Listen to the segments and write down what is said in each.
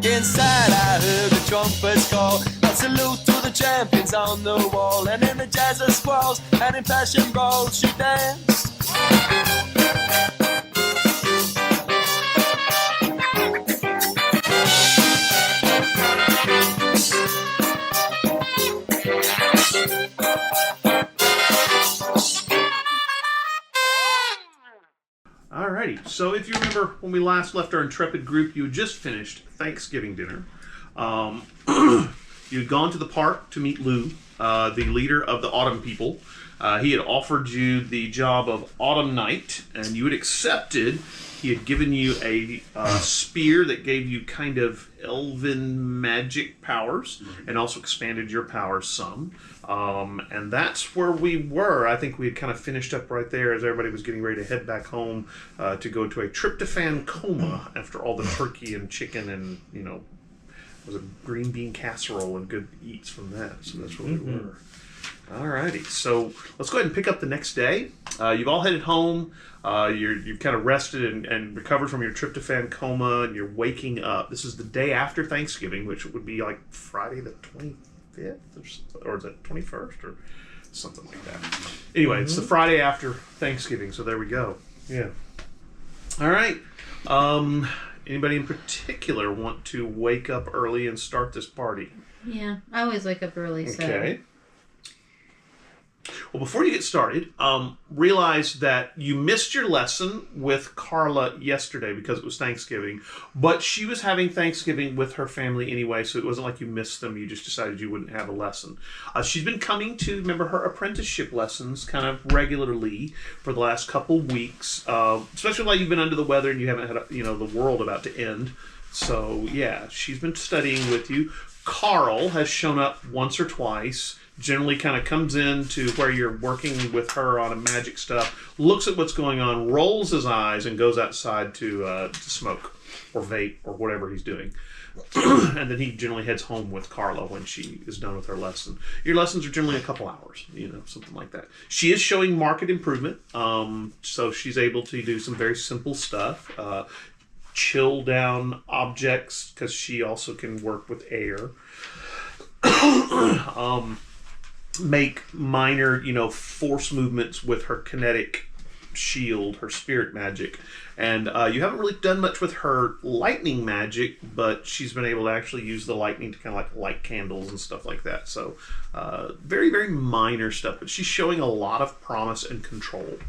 Inside I heard the trumpets call, a salute to the champions on the wall. And in the jazz of squalls and in passion brawls she danced. Alrighty, so if you remember when we last left our intrepid group, you had just finished Thanksgiving dinner. You had gone to the park to meet Lou, the leader of the Autumn people. He had offered you the job of Autumn Knight, and you had accepted. He had given you a spear that gave you kind of elven magic powers, and also expanded your powers some. And that's where we were. I think we had kind of finished up right there as everybody was getting ready to head back home to go to a tryptophan coma after all the turkey and chicken and, was a green bean casserole and good eats from that. So that's where we were. Alrighty, so let's go ahead and pick up the next day. You've all headed home. You've kind of rested and recovered from your tryptophan coma, and you're waking up. This is the day after Thanksgiving, which would be like Friday the 25th, or is that 21st, or something like that. Anyway, it's the Friday after Thanksgiving, so there we go. Yeah. All right. Anybody in particular want to wake up early and start this party? Yeah, I always wake up early, so... Okay. Well, before you get started, realize that you missed your lesson with Carla yesterday because it was Thanksgiving, but she was having Thanksgiving with her family anyway, so it wasn't like you missed them. You just decided you wouldn't have a lesson. She's been coming to, remember, her apprenticeship lessons kind of regularly for the last couple weeks, especially while you've been under the weather and you haven't had, the world about to end. So, yeah, she's been studying with you. Carl has shown up once or twice. Generally kind of comes in to where you're working with her on a magic stuff, looks at what's going on, rolls his eyes, and goes outside to smoke or vape or whatever he's doing. And then he generally heads home with Carla when she is done with her lesson. Your lessons are generally a couple hours, something like that. She is showing marked improvement, so she's able to do some very simple stuff. Chill down objects, because she also can work with air. Make minor, force movements with her kinetic shield, her spirit magic. And you haven't really done much with her lightning magic, but she's been able to actually use the lightning to kind of like light candles and stuff like that. So very, very minor stuff, but she's showing a lot of promise and control.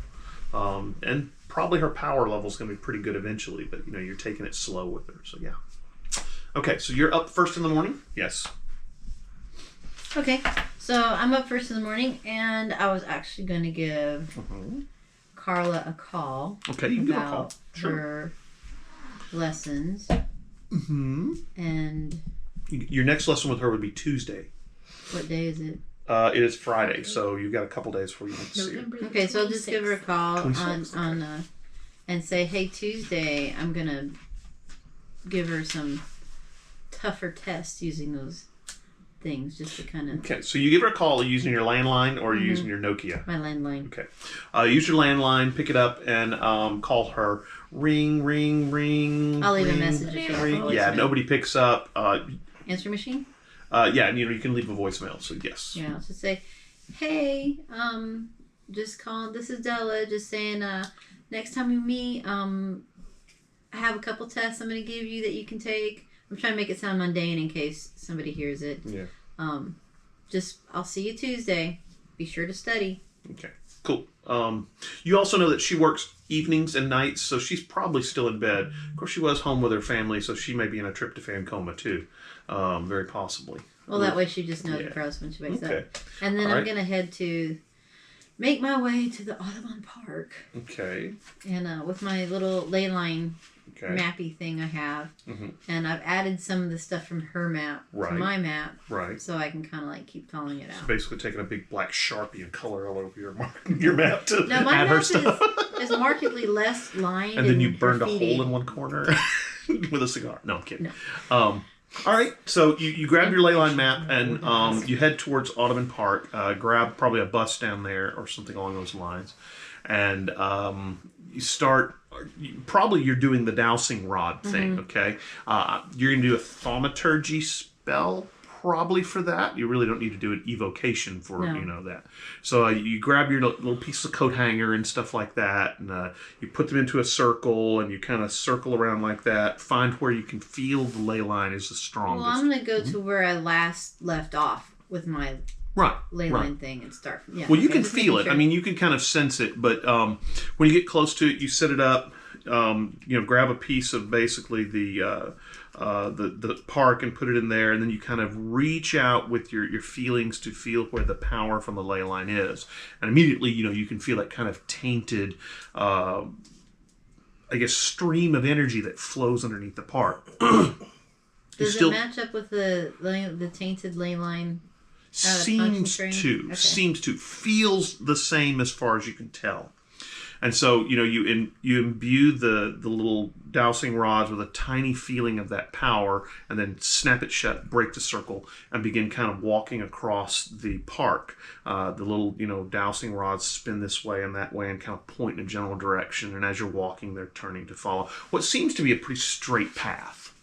And probably her power level is going to be pretty good eventually, but you're taking it slow with her. So yeah. Okay, so you're up first in the morning? Yes. Okay, so I'm up first in the morning, and I was actually going to give Carla a call. Okay, you can give her a call. Sure. Her lessons. And your next lesson with her would be Tuesday. What day is it? It is Friday, so you've got a couple days before you need to see her. Okay, so I'll just give her a call on and say, hey, Tuesday, I'm going to give her some tougher tests using those things, just to kind of... Okay, so you give her a call using your landline or using your Nokia? My landline. Okay. Use your landline, pick it up, and call her. Ring, ring, ring. I'll leave a message if you want. Yeah, nobody picks up. Answer machine? Yeah, and you can leave a voicemail, so yes. Yeah, I'll just say, hey, just call, this is Della, just saying, next time we meet, I have a couple tests I'm going to give you that you can take. I'm trying to make it sound mundane in case somebody hears it. Yeah. I'll see you Tuesday. Be sure to study. Okay, cool. You also know that she works evenings and nights, so she's probably still in bed. Of course, she was home with her family, so she may be in a tryptophan coma too. Very possibly. Well, that way she just knows the pros when she wakes up. And then I'm going to make my way to the Audubon Park. Okay. And with my little ley line mappy thing I have. And I've added some of the stuff from her map to my map. Right. So I can kind of like keep following it out. So basically taking a big black Sharpie and color all over your map to no, my add map her stuff. is markedly less lined. And then you burned a hole in one corner with a cigar. No, I'm kidding. No. All right, so you grab your ley line map and you head towards Audubon Park. Grab probably a bus down there or something along those lines. And you start probably you're doing the dowsing rod thing, okay? You're going to do a thaumaturgy spell probably for that. You really don't need to do an evocation for, that. So you grab your little piece of coat hanger and stuff like that, and you put them into a circle, and you kind of circle around like that. Find where you can feel the ley line is the strongest. Well, I'm going to go to where I last left off with my ley line thing and start. Yeah. Well, you can feel it. Sure. I mean, you can kind of sense it, but when you get close to it, you set it up. Grab a piece of basically the park and put it in there, and then you kind of reach out with your feelings to feel where the power from the ley line is, and immediately you can feel that kind of tainted, stream of energy that flows underneath the park. Does it match up with the tainted ley line? Seems to feels the same as far as you can tell. And so, you imbue the little dowsing rods with a tiny feeling of that power, and then snap it shut, break the circle, and begin kind of walking across the park. The little, dowsing rods spin this way and that way and kind of point in a general direction. And as you're walking, they're turning to follow what seems to be a pretty straight path.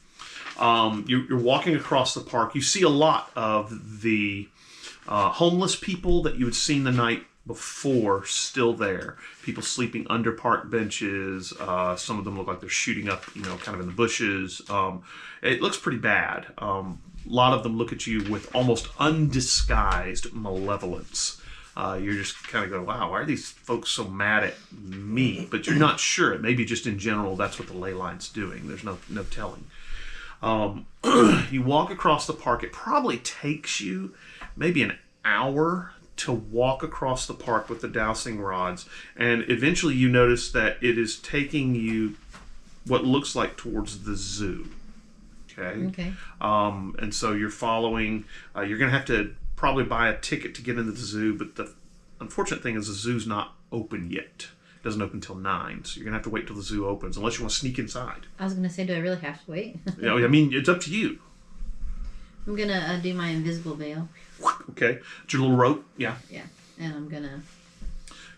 You're walking across the park. You see a lot of the homeless people that you had seen the night before still there. People sleeping under park benches. Some of them look like they're shooting up, kind of in the bushes. It looks pretty bad. A lot of them look at you with almost undisguised malevolence. You're just kind of going, wow, why are these folks so mad at me? But you're not sure. Maybe just in general, that's what the ley line's doing. There's no telling. You walk across the park. It probably takes you maybe an hour to walk across the park with the dowsing rods, and eventually you notice that it is taking you what looks like towards the zoo. Okay. And so you're following. You're going to have to probably buy a ticket to get into the zoo, but the unfortunate thing is the zoo's not open yet. It doesn't open until 9, so you're going to have to wait till the zoo opens, unless you want to sneak inside. I was going to say, do I really have to wait? I mean, it's up to you. I'm going to do my invisible veil. Okay. It's your little rope. Yeah. Yeah. And I'm going to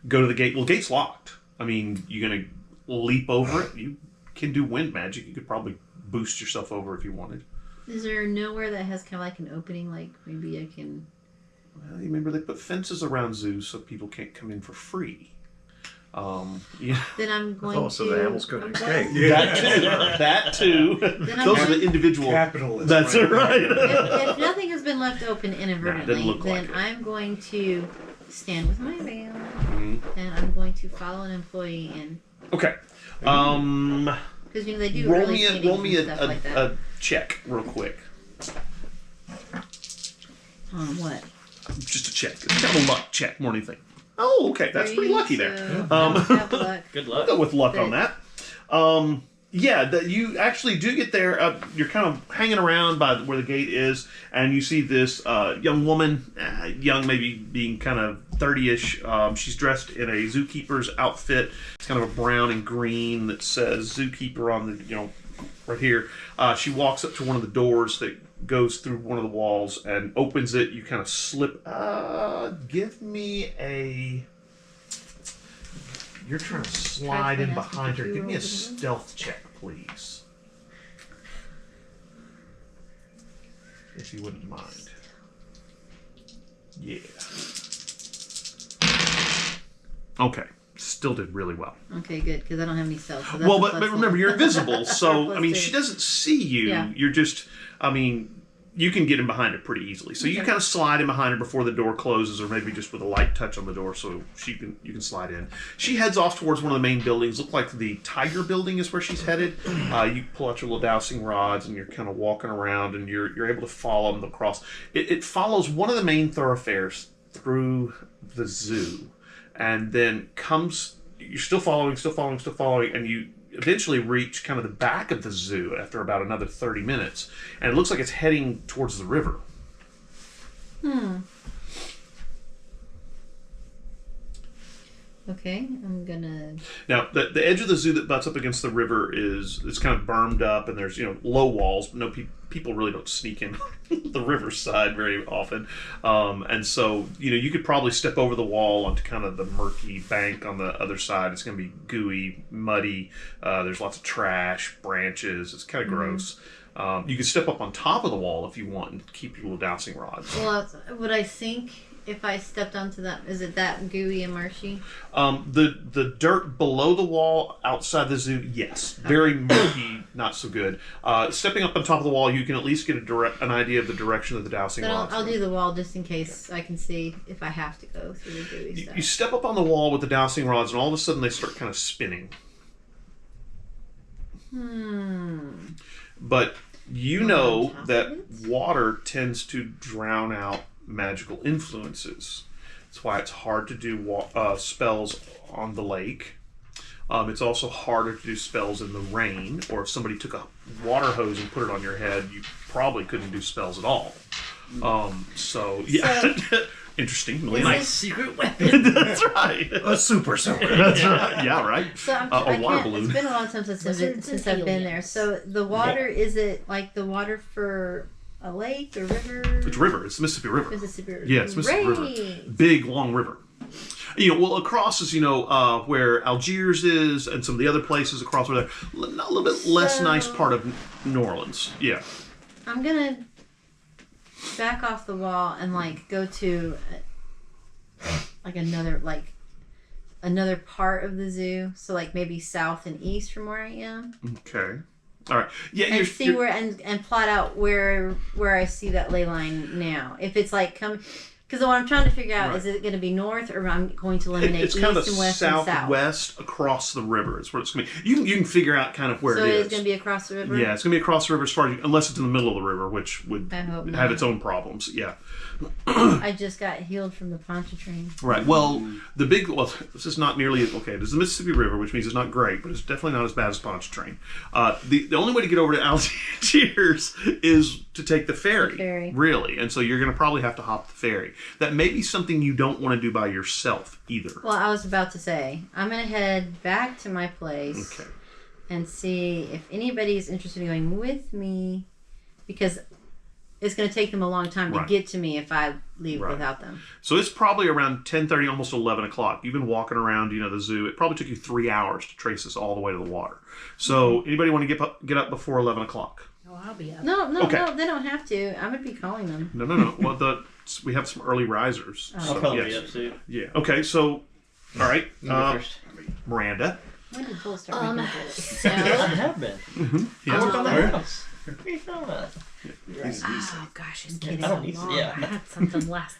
go to the gate. Well, the gate's locked. I mean, you're going to leap over it. You can do wind magic. You could probably boost yourself over if you wanted. Is there nowhere that has kind of like an opening, like maybe I can... Well, you remember they put fences around zoos so people can't come in for free. Yeah. Then I'm going to... so the animals couldn't escape. That too. Those are the individual... Capitalism. That's right. If nothing has been left open inadvertently, then I'm going to stand with my veil, and I'm going to follow an employee in. Okay. Because they do roll me a check real quick. What? Just a check. It's kind of a luck check more than anything. Oh, okay. That's pretty lucky there. Have luck. Good I'll luck. go with luck on that. You actually do get there. You're kind of hanging around by where the gate is, and you see this young woman, young maybe being kind of 30-ish. She's dressed in a zookeeper's outfit. It's kind of a brown and green that says zookeeper on the, right here. She walks up to one of the doors that goes through one of the walls and opens it. You kind of slip. Give me a... You're trying to slide in behind her. Give me a stealth check, please. If you wouldn't mind. Yeah. Okay. Still did really well. Okay, good, because I don't have any stealth. So well, but remember, you're invisible, so, I mean, she doesn't see you. Yeah. You're just, I mean, you can get in behind her pretty easily. So you kind of slide in behind her before the door closes, or maybe just with a light touch on the door so you can slide in. She heads off towards one of the main buildings. Look like the Tiger Building is where she's headed. You pull out your little dowsing rods, and you're kind of walking around, and you're able to follow them across. It follows one of the main thoroughfares through the zoo, and then comes... You're still following, and you eventually reach kind of the back of the zoo after about another 30 minutes. And it looks like it's heading towards the river. Okay, I'm gonna... Now, the edge of the zoo that butts up against the river is kind of bermed up, and there's, low walls, but no people really don't sneak in the riverside very often. And so, you could probably step over the wall onto kind of the murky bank on the other side. It's going to be gooey, muddy. There's lots of trash, branches. It's kind of gross. You could step up on top of the wall if you want and keep your little dowsing rods. Well, would I sink if I stepped onto that? Is it that gooey and marshy? The dirt below the wall outside the zoo, yes. Very murky, not so good. Stepping up on top of the wall, you can at least get an idea of the direction of the dowsing rods. I'll do the wall just in case I can see if I have to go through the gooey stuff. You step up on the wall with the dowsing rods, and all of a sudden they start kind of spinning. But you know that water tends to drown out magical influences. That's why it's hard to do spells on the lake. It's also harder to do spells in the rain, or if somebody took a water hose and put it on your head, you probably couldn't do spells at all. So interesting. Nice secret weapon. That's right. A super soaker. That's right. Yeah, right. So A water balloon. It's been a long time since I've been there. So the water, is it like the water for a lake or river? It's river. It's the Mississippi River. Mississippi River. Yeah, it's Mississippi River. Big, long river. Across is, where Algiers is and some of the other places across where they're a little bit less nice part of New Orleans. Yeah. I'm going to back off the wall and, go to, another part of the zoo. So, maybe south and east from where I am. Okay. All right. Yeah, and see where and plot out where I see that ley line now. If it's coming, because what I'm trying to figure out is it going to be north or I'm going to eliminate it's east kind of and west and south. Southwest across the river. It's where it's going to be. You can figure out kind of where it is. So it's going to be across the river. Yeah, it's going to be across the river as far as unless it's in the middle of the river, which would have its own problems. Yeah. I just got healed from the Pontchartrain. Right. Well, this is not nearly okay. There's the Mississippi River, which means it's not great, but it's definitely not as bad as Pontchartrain. The only way to get over to Algiers is to take the ferry. Really, and so you're going to probably have to hop the ferry. That may be something you don't want to do by yourself either. Well, I was about to say I'm going to head back to my place and see if anybody's interested in going with me, because it's going to take them a long time to get to me if I leave without them. So it's probably around 10:30, almost 11 o'clock. You've been walking around, the zoo. It probably took you 3 hours to trace this all the way to the water. So anybody want to get up before 11 o'clock? Oh, I'll be up. No, they don't have to. I'm going to be calling them. No. Well, we have some early risers. I'll probably be up too. Yeah. Okay. So, all right. First. Miranda. When did Bull start making I have been. Yeah. I work on the house. Where are you from? Oh gosh, it's getting I so don't need to- long. yeah. I had something last.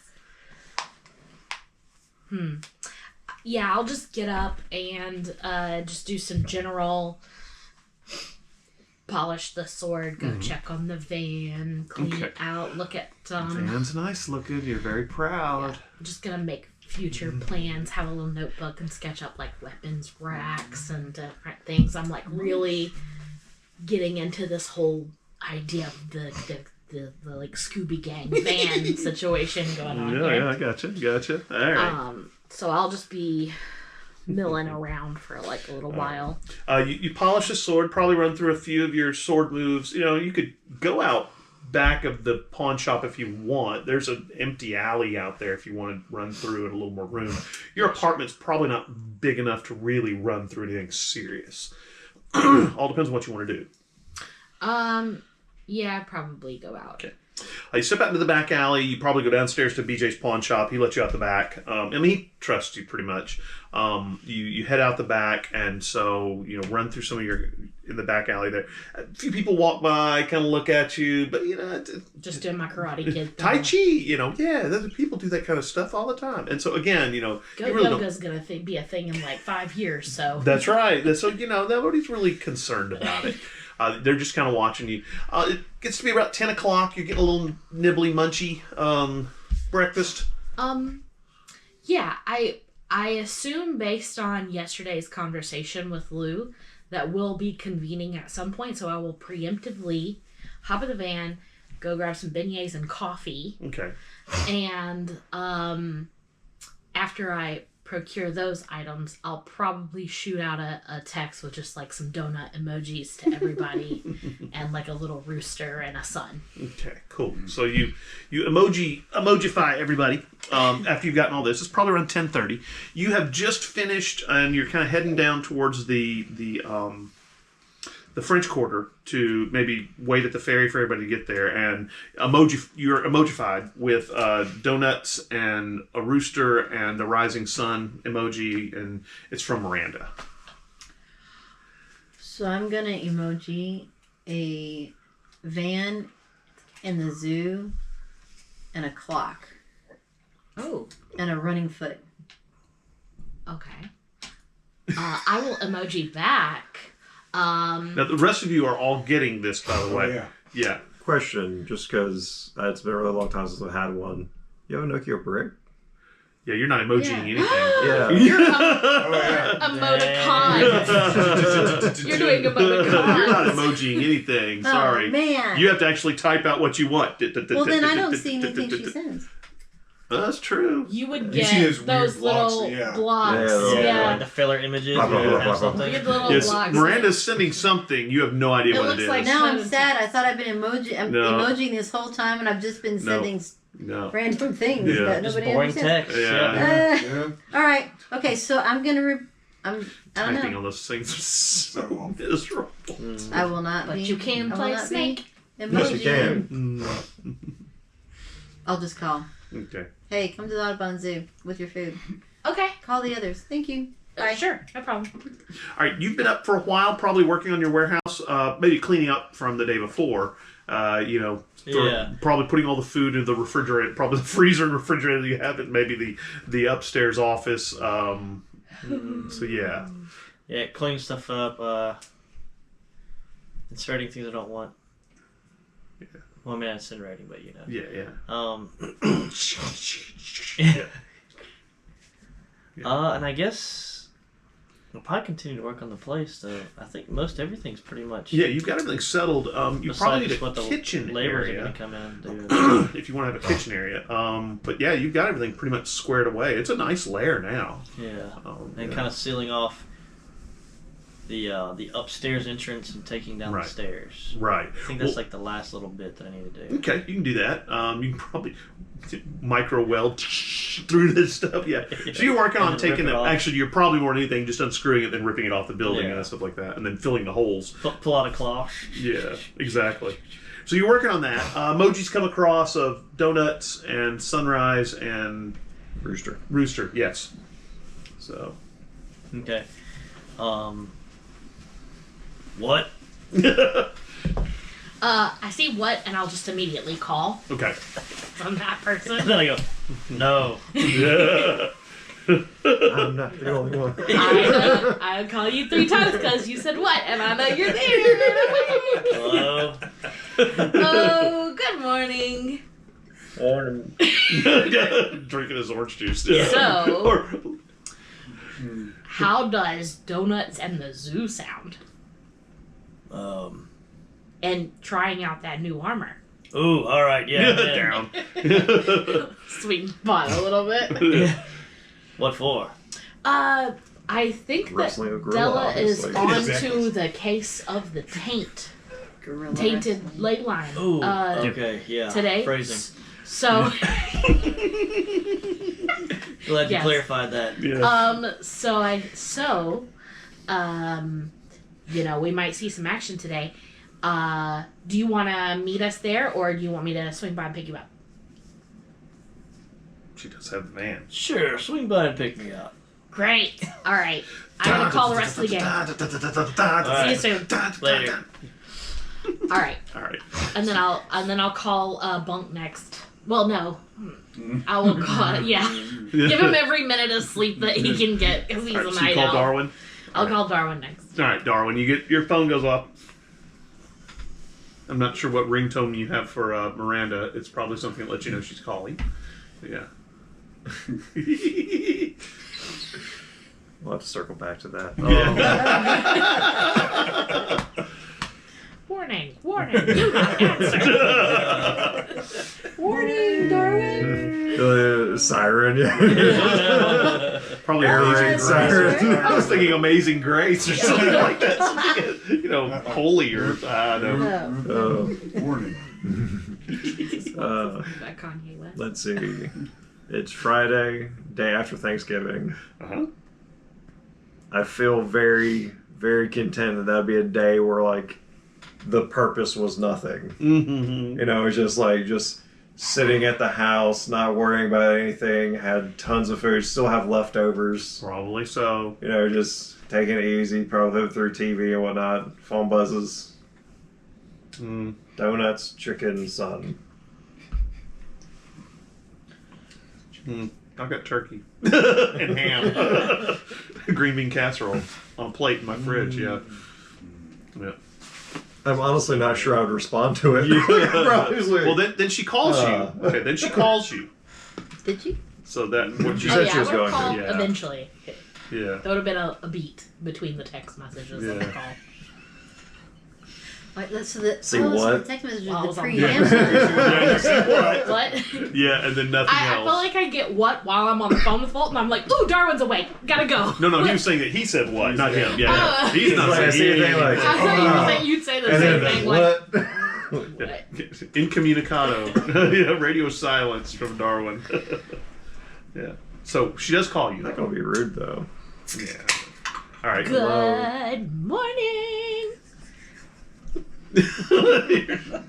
Yeah, I'll just get up and just do some general polish the sword, go check on the van, clean it out, look at Van's nice looking. You're very proud. Yeah, I'm just gonna make future plans, have a little notebook and sketch up weapons racks and different things. I'm really getting into this whole idea of the Scooby Gang van situation going on here. Yeah, I gotcha. All right. So I'll just be milling around for a little while. You polish the sword, probably run through a few of your sword moves. You could go out back of the pawn shop if you want. There's an empty alley out there if you want to run through and a little more room. Your apartment's probably not big enough to really run through anything serious. All depends on what you want to do. Yeah, I'd probably go out. Okay. You step out into the back alley. You probably go downstairs to BJ's pawn shop. He lets you out the back. He trusts you pretty much. You head out the back, and so run through some of your in the back alley there. A few people walk by, kind of look at you, but just doing my Karate Kid. Tai Chi, people do that kind of stuff all the time. And so again, yoga's gonna be a thing in 5 years. So that's right. So nobody's really concerned about it. They're just kind of watching you. It gets to be about 10 o'clock. You're getting a little nibbly munchy breakfast. Yeah, I assume based on yesterday's conversation with Lou that we'll be convening at some point, so I will preemptively hop in the van, go grab some beignets and coffee. Okay. And after I procure those items, I'll probably shoot out a text with just like some donut emojis to everybody and like a little rooster and a sun. Okay, cool. So you emojify everybody after you've gotten all this. It's probably around 10:30. You have just finished, and you're kind of heading down towards the French Quarter to maybe wait at the ferry for everybody to get there. And you're emojified with donuts and a rooster and a rising sun emoji, and it's from Miranda. So I'm gonna emoji a van in the zoo and a clock Oh, and a running foot. okay. I will emoji back. Now the rest of you are all getting this, by the way. Yeah. Question, just because it's been a really long time since I had one. You have a Nokia brick? Yeah, you're not emojiing anything. Yeah. You're emoticon. You're doing emoticon. You're not emojiing anything. Sorry. Oh, man. You have to actually type out what you want. Well, then I don't see anything she sends. That's true. You would You get see those weird those blocks, little yeah. blocks. Yeah, Yeah. Like the filler images. Blah, blah, or blah, blah, blah. something. Weird little Yes, blocks. Miranda's sending something. You have no idea It what looks it is. like- Now I'm sad. I thought I've been No. emojing this whole time, and I've just been sending No. random things Yeah. that Just nobody boring understands. text. Yeah. Yeah. All right. Okay. So I'm gonna. I don't Typing know. on those things is so miserable. I will not. But be, you can I will play not be Snake. Yes, you emojiing. can. I'll just call. Okay. Hey, come to the Audubon Zoo with your food. Okay. Call the others. Thank you. Bye. Sure. No problem. All right. You've been up for a while, probably working on your warehouse, maybe cleaning up from the day before. Yeah. Probably putting all the food in the refrigerator, probably the freezer and refrigerator you have, and maybe the upstairs office. So yeah. Yeah, cleaning stuff up, inserting things I don't want. Yeah. Well, I mean, it's inserting, but you know. Yeah. Yeah. Yeah. And I guess I'll probably continue to work on the place, though. I think most everything's pretty much. Yeah, you've got everything settled. You besides probably need just a what the kitchen laborers are area going to come in and do. if you want to have a kitchen area. But yeah, you've got everything pretty much squared away. It's a nice lair now. Yeah. And Yeah. kind of sealing off the upstairs entrance and taking down Right. the stairs. Right. I think that's like the last little bit that I need to do. Okay, you can do that. You can probably micro weld through this stuff. Yeah. So you're working on And then taking rip it. it off. Actually, you're probably more than anything just unscrewing it, then ripping it off the building Yeah. and stuff like that, and then filling the holes. Pull out a cloth. Yeah, exactly. So you're working on that. Emojis come across of donuts and sunrise and Rooster. rooster. Yes. So. Okay. What? I see what, and I'll just immediately call Okay. from that And person. then I go, no. Yeah. I'm not the only one. I'll call you 3 times because you said what, and I know you're there. Hello. Oh, good morning. Drinking his orange juice. So- Or- How does Donuts and the Zoo sound? And trying out that new armor. Ooh, all right, yeah. down. Swing by a little bit. What for? I think Wrestling that a gorilla, Della is obviously. onto Exactly. the case of the taint. Gorilla Tainted wrestling. ley line. Ooh, okay, yeah. Today. Phrasing. So, Glad you Yes. clarified that. Yeah. we might see some action today. Do you want to meet us there, or do you want me to swing by and pick you up? She does have the van. Sure, swing by and pick me up. Great. All right. I'm gonna call the rest of the gang. See you soon. Later. All right. All right. And then I'll call Bunk next. Well, no. I will call. Yeah. Give him every minute of sleep that he can get because he's All a right, so you night call owl. Darwin. I'll call Darwin next. All right, Darwin. You get your phone goes off. I'm not sure what ringtone you have for Miranda. It's probably something that lets you know she's calling. But yeah. We'll have to circle back to that. Yeah. Warning! Warning! Do not answer. Warning, Darwin. Siren, yeah. Probably Air Amazing raid Grace. sirens. I was thinking Amazing Grace or something like that. Something, you know, holy or I don't know. Oh. Warning. That Kanye West. Let's see. It's Friday, day after Thanksgiving. Uh-huh. I feel very, very content that that'd be a day where, like, the purpose was nothing. Mm-hmm. You know, it's just like, just sitting at the house, not worrying about anything, had tons of food, still have leftovers. Probably so. You know, just taking it easy, probably through TV and whatnot. Phone buzzes, Mm. donuts, chicken, sun. Mm. I've got turkey and ham, green bean casserole on a plate in my fridge. Yeah. I'm honestly not sure I would respond to it. Well, then she calls you. Okay, then she calls you. Did you? So that what She you said yeah, she was I would've going to. called Yeah. eventually. Yeah. That would have been a beat between the text messages and the Yeah. call. Like, so the, See so what? the text message Well, I was was the on preamble. Yeah, you see what? What? Yeah, and then nothing I else. feel like I get what while I'm on the phone with Walt, and I'm like, ooh, Darwin's awake. Gotta go. No, he was saying that he said what, not him. Yeah, Oh. he's not Like, saying anything like- I thought you were saying you'd say the And same then thing. what? What? Incommunicado. Yeah, radio silence from Darwin. Yeah. So she does call you. Not gonna be rude though. Yeah. All right. Good morning.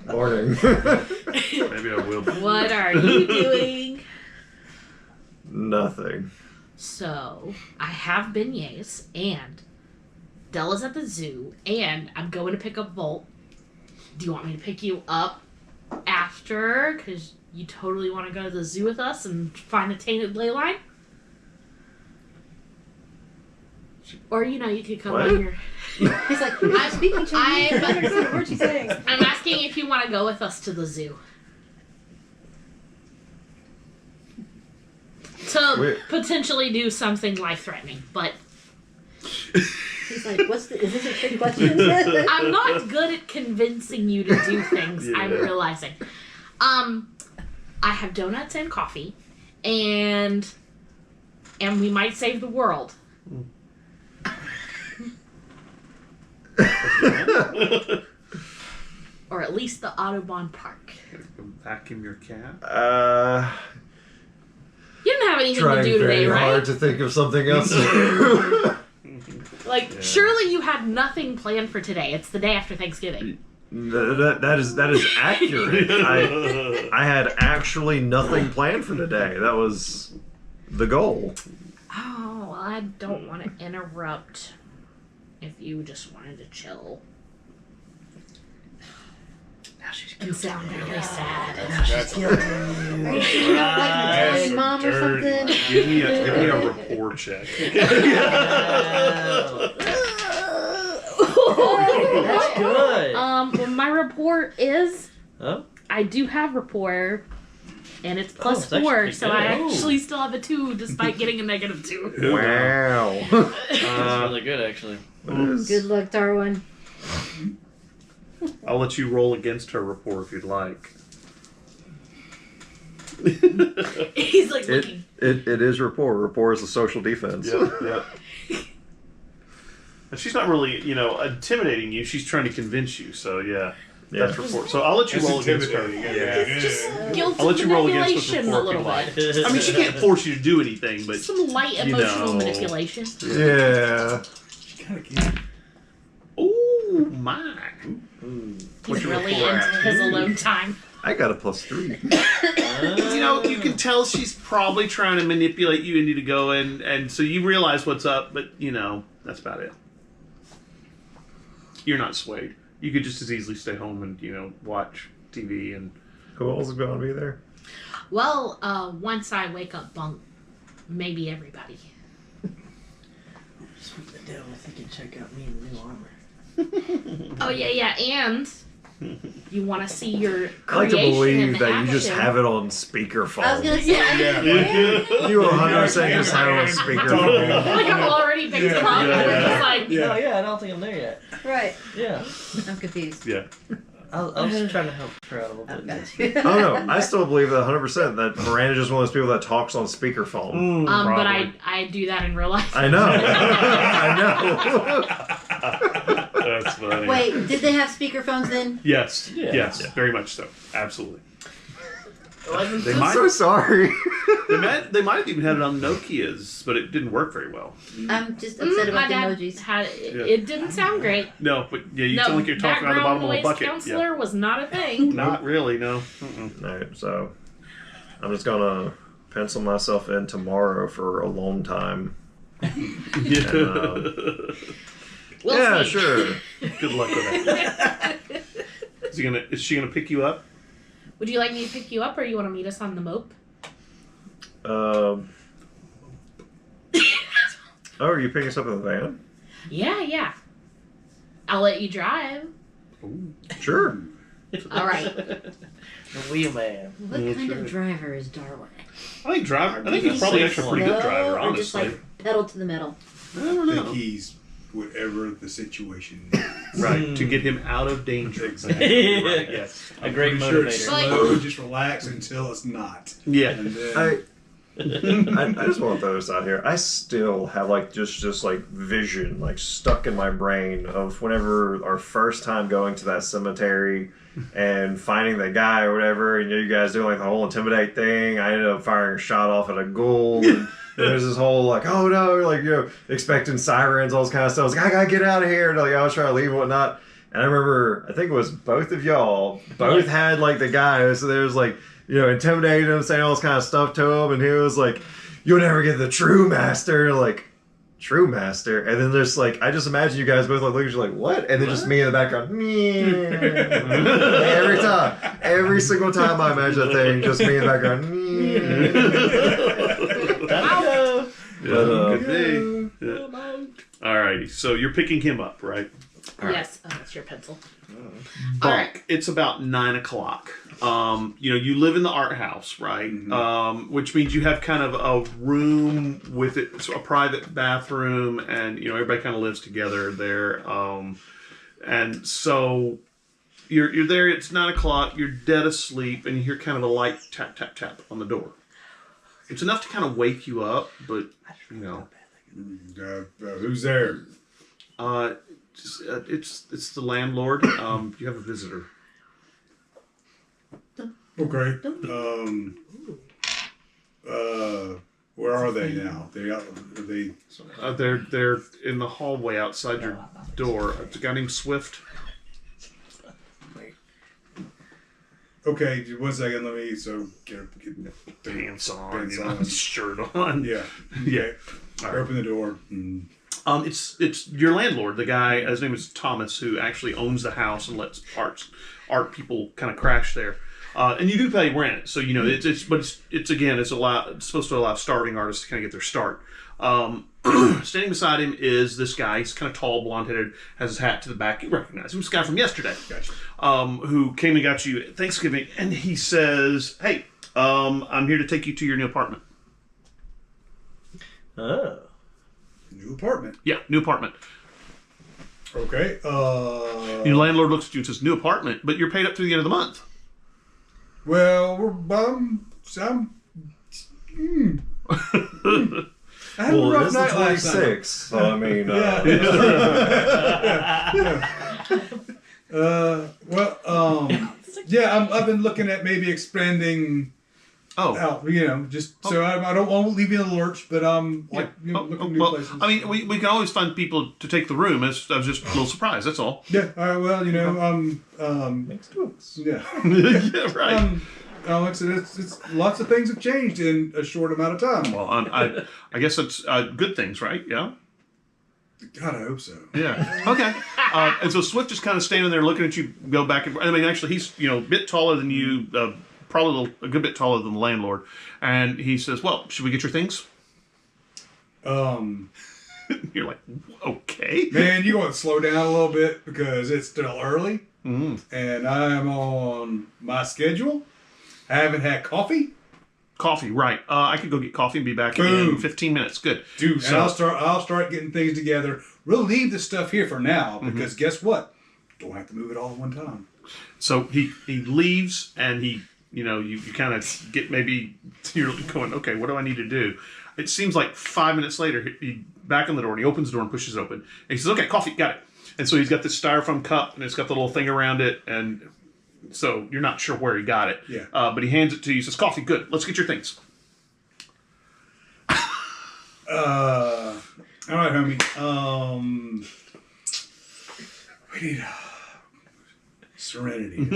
Morning. Maybe I will. What are you doing? Nothing. So, I have beignets, and Della's at the zoo, and I'm going to pick up Volt. Do you want me to pick you up after? Because you totally want to go to the zoo with us and find a tainted ley line? Or, you know, you could come What? on here. He's like, I'm speaking to you. I I'm- don't understand what she's saying. I'm asking if you want to go with us to the zoo. To Wait. potentially do something life-threatening, but He's like, is this a trick question? I'm not good at convincing you to do things, I'm Yeah. realizing. I have donuts and coffee, and we might save the world. Or at least the Audubon Park. Vacuum your cat. You didn't have anything to Trying do very today, right? hard to think of something else to do. Like, Yeah. surely you had nothing planned for today. It's the day after Thanksgiving. that is accurate. I had actually nothing planned for today. That was the goal. Oh, well, I don't want to interrupt if you just wanted to chill. Now she's And sound really sad. Now she's guilty. Are you sure you don't like Italian mom or something? Give me a rapport check. That's good. Well, my report is Oh, I do have rapport, and it's plus it's actually 4, pretty so good. I Oh. actually still have a 2 despite getting a negative 2. Wow. that's really good, actually. Good luck, Darwin. I'll let you roll against her rapport if you'd like. He's like looking. It is rapport. Rapport is a social defense. Yep. And she's not really, intimidating you. She's trying to convince you. So yeah, that's rapport. So I'll let you It's roll against her. intimidating. Yeah. Just guilt I'll let you roll against with manipulation a rapport if little you'd bit. like. I mean, she can't force you to do anything, but Some light you emotional know. manipulation. Yeah. oh my. He's really into his alone time. I got a +3. You can tell she's probably trying to manipulate you into to go and so you realize what's up, but that's about it. You're not swayed. You could just as easily stay home and watch TV and Who else is going to be there? Well, once I wake up Bunk, maybe everybody. Sweet the devil if he can check out me in the new armor. Oh yeah, and you want to see your I like to creation believe in that you just action. have it on speakerphone. I was gonna say, You 100% just have it on speakerphone. Like I've already picked him up, and we're just like, Oh yeah, I don't think I'm there yet. right. Yeah. I'm confused. yeah. I was trying to help her out a little bit. Oh no, I still believe that 100% that Miranda is one of those people that talks on speakerphone. But I do that in real life. I know. I know. That's funny. Wait, did they have speakerphones then? Yes. Yeah. Yes. Very much so. Absolutely. They I'm might. so sorry. They might have even had it on Nokia's, but it didn't work very well. I'm just upset My about the dad emojis. had it didn't sound great. No, but yeah, you sound like you're talking out of the bottom of a background bucket. noise counselor was not a thing. Not really, no. Alright, so I'm just gonna pencil myself in tomorrow for a long time. Yeah. We'll yeah, see. sure. Good luck with that. Is she gonna pick you up? Would you like me to pick you up, or you want to meet us on the mope? Oh, are you picking us up in the van? Yeah. I'll let you drive. Sure. All right. The wheelman. What kind of driver is Darwin? I think he's probably actually a pretty good driver, Or just honestly. like pedal to the metal? I don't I think know. he's whatever the situation. Right, to get him out of danger. Exactly. Right, yes. A great Pretty sure it's motivator. slow, just relax until it's not. Yeah. And then, I just want to throw this out here. I still have like just like vision like stuck in my brain of whenever our first time going to that cemetery and finding the guy or whatever, and you guys doing like the whole intimidate thing. I ended up firing a shot off at a ghoul. And there's this whole like, oh no, like expecting sirens, all this kind of stuff. I was like, I gotta get out of here. And like I was trying to leave and whatnot. And I remember, I think it was both of y'all both had like the guy. So there was like, intimidating him, saying all this kind of stuff to him, and he was like, "You'll never get the true master." Like, true master, and then there's like, I just imagine you guys both like look at you like, "What?" And then just me in the background, every time, every single time I imagine that thing, just me in the background. Could be. Yeah. Alrighty, so you're picking him up, right? Yes. Oh, that's your pencil. Buck, it's about 9 o'clock. You live in the art house, right? Which means you have kind of a room with it, so a private bathroom, and everybody kind of lives together there. And so you're there. It's 9 o'clock. You're dead asleep, and you hear kind of a light tap tap tap on the door. It's enough to kind of wake you up, but who's there? It's the landlord. You have a visitor. Okay. Where are they now? Are they? They're in the hallway outside your door. It's a guy named Swift. Okay, 1 second. Let me get Pants on, Pants on. shirt on. Yeah. Yeah. Okay. All right. Open the door. It's your landlord. The guy, his name is Thomas, who actually owns the house and lets art people kind of crash there. And you do pay rent, so it's supposed to allow starting artists to kind of get their start. Standing beside him is this guy. He's kind of tall, blonde-headed, has his hat to the back. You recognize him. This guy from yesterday, Gotcha. Who came and got you at Thanksgiving, and he says, "Hey, I'm here to take you to your new apartment." Oh. New apartment. Yeah, new apartment. Okay. Your landlord looks at you and says, "New apartment, but you're paid up through the end of the month." Well, I had a Well, it rough is the night last night. 26th, so I mean, I've been looking at maybe expanding out, just so I don't want to leave you in the lurch, but looking at new places. I mean, we can always find people to take the room. I was just a little surprised. That's all. Yeah. All right. makes two of us. Yeah. Yeah, right. Like I said, it's lots of things have changed in a short amount of time. Well, I guess it's good things, right? Yeah. God, I hope so. Yeah. Okay. And so Swift is kind of standing there looking at you go back and. I mean, actually, he's a bit taller than you. Probably a good bit taller than the landlord. And he says, "Well, should we get your things?" You're like, "Okay." Man, you want to slow down a little bit because it's still early, and I'm on my schedule. I haven't had coffee. Coffee, right? I could go get coffee and be back Boom. in 15 minutes. Good, Dude, So- and I'll start getting things together. We'll leave the stuff here for now because guess what? Don't have to move it all at one time. So he leaves, and he, you kind of get maybe, you're going, okay, what do I need to do? It seems like 5 minutes later, he back on the door, and he opens the door and pushes it open. And he says, okay, coffee, got it. And so he's got this styrofoam cup, and it's got the little thing around it, and so you're not sure where he got it. Yeah. But he hands it to you, says, coffee, good, let's get your things. All right, homie. We need serenity.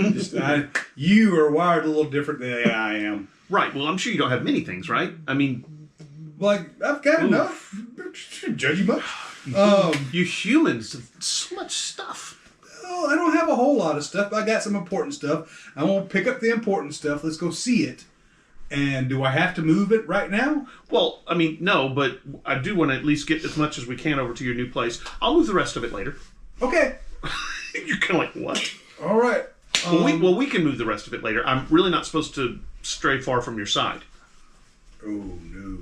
You are wired a little different than I am. Right, well, I'm sure you don't have many things, right? I mean... Like, I've got enough. Judge you much. You humans have so much stuff. Oh, I don't have a whole lot of stuff. I got some important stuff. I want to pick up the important stuff. Let's go see it. And do I have to move it right now? Well, I mean, no, but I do want to at least get as much as we can over to your new place. I'll move the rest of it later. Okay. You're kind of like, what? All right. Well, we can move the rest of it later. I'm really not supposed to stray far from your side. Oh, no.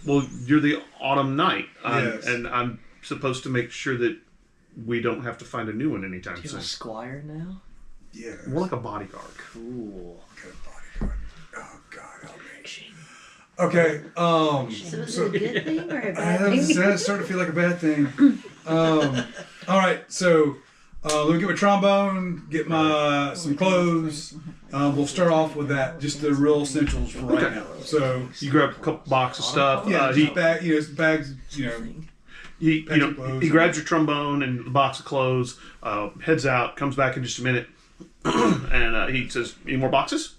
Well, you're the Autumn Knight. Yes. And I'm supposed to make sure that we don't have to find a new one anytime You're soon. a squire now? Yeah. More like a bodyguard. Cool. Oh, God, help me. Okay, So is it a good thing or a bad thing? It's starting to feel like a bad thing. All right, so let me get my trombone, get my some clothes. We'll start off with that, just the real essentials for right now. So You grab a couple boxes of stuff. yeah, He some bags, he clothes. grabs your trombone and the box of clothes, heads out, comes back in just a minute, and he says, "Any more boxes?"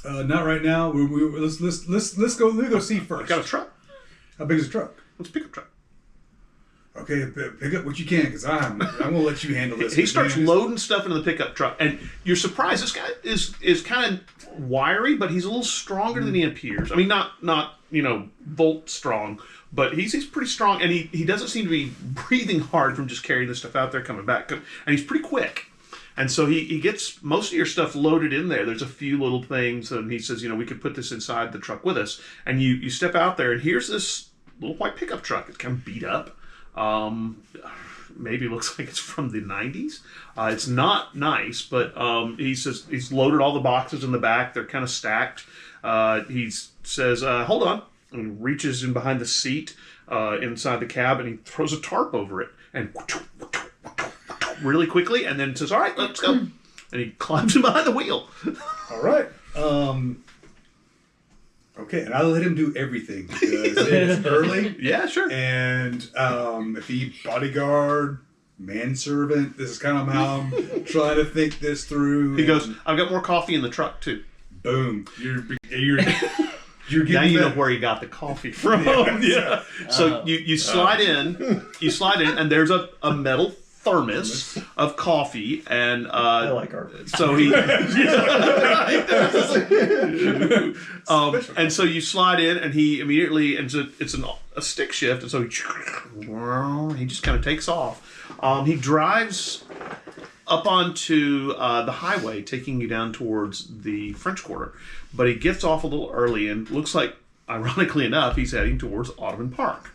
Not right now. Let's go. Let me go see I've first. got a truck. How big is the truck? It's a pickup truck. Okay, pick up what you can, because I'm gonna let you handle this. He starts loading stuff into the pickup truck, and you're surprised. This guy is kind of wiry, but he's a little stronger than he appears. I mean, not Volt strong, but he's pretty strong, and he doesn't seem to be breathing hard from just carrying this stuff out there, coming back, and he's pretty quick. And so he gets most of your stuff loaded in there. There's a few little things, and he says, we could put this inside the truck with us. And you step out there, and here's this little white pickup truck. It's kind of beat up. Maybe looks like it's from the 90s. It's not nice, but he says he's loaded all the boxes in the back. They're kind of stacked. He says, hold on, and reaches in behind the seat inside the cab, and he throws a tarp over it, and really quickly, and then says, all right, let's go. And he climbs in behind the wheel. All right. Okay, and I let him do everything because it's early. Yeah, sure. And if he bodyguard, manservant, this is kind of how I'm trying to think this through. He goes, I've got more coffee in the truck, too. Boom. You're getting Now you know that. where he got the coffee from. Yeah. So you slide in, and there's a metal thermos of coffee, and I like our. so he and so you slide in, and he immediately, and it's a stick shift, and so he just kind of takes off. He drives up onto the highway, taking you down towards the French Quarter, but he gets off a little early, and looks like, ironically enough, he's heading towards Audubon Park.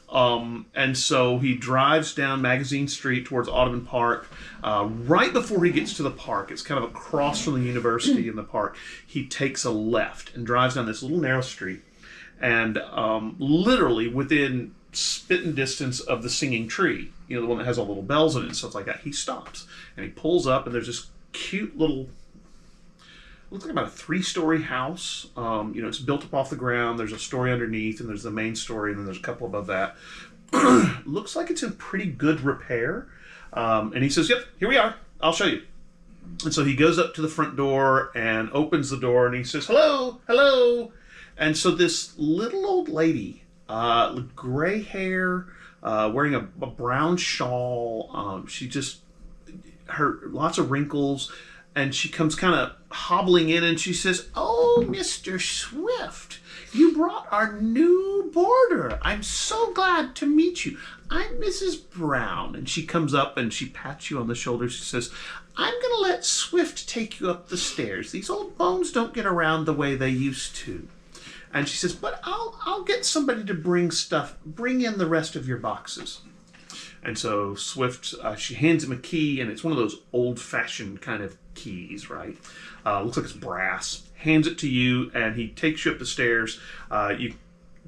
And so he drives down Magazine Street towards Audubon Park. Right before he gets to the park, it's kind of across from the university in the park, he takes a left and drives down this little narrow street. And literally within spitting distance of the singing tree, the one that has all the little bells in it and stuff like that, he stops. And he pulls up, and there's this cute little... looks like about a 3-story house. It's built up off the ground. There's a story underneath, and there's the main story, and then there's a couple above that. Looks like it's in pretty good repair. And he says, yep, here we are. I'll show you. And so he goes up to the front door and opens the door, and he says, hello, hello. And so this little old lady, gray hair, wearing a brown shawl. She just, lots of wrinkles. And she comes kind of hobbling in, and she says, oh, Mr. Swift, you brought our new boarder. I'm so glad to meet you. I'm Mrs. Brown. And she comes up, and she pats you on the shoulder. She says, I'm going to let Swift take you up the stairs. These old bones don't get around the way they used to. And she says, but I'll get somebody to bring in the rest of your boxes. And so Swift, she hands him a key, and it's one of those old-fashioned kind of keys, right? Looks like it's brass. Hands it to you, and he takes you up the stairs. You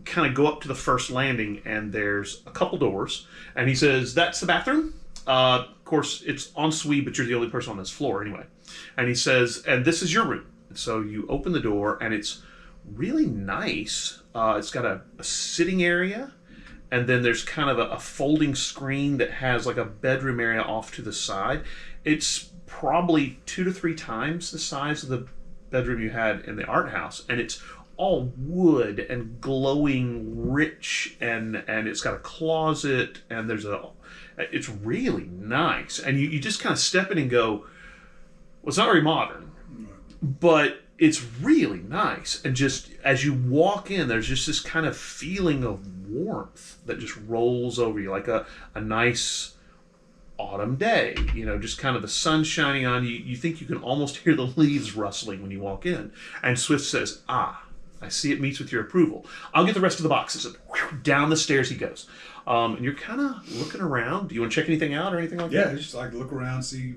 kind of go up to the first landing, and there's a couple doors. And he says, "That's the bathroom." Of course, it's en suite, but you're the only person on this floor anyway. And he says, "And this is your room." So you open the door, and it's really nice. It's got a sitting area, and then there's kind of a folding screen that has like a bedroom area off to the side. It's probably 2 to 3 times the size of the bedroom you had in the art house, and it's all wood and glowing rich, and it's got a closet, and it's really nice. And you just kind of step in and go, well, it's not very modern, but it's really nice. And just as you walk in, there's just this kind of feeling of warmth that just rolls over you, like a nice autumn day, just kind of the sun shining on you. You think you can almost hear the leaves rustling when you walk in. And Swift says, I see it meets with your approval. I'll get the rest of the boxes. And down the stairs he goes. And you're kind of looking around. Do you want to check anything out or anything like that? Yeah, just like look around, see.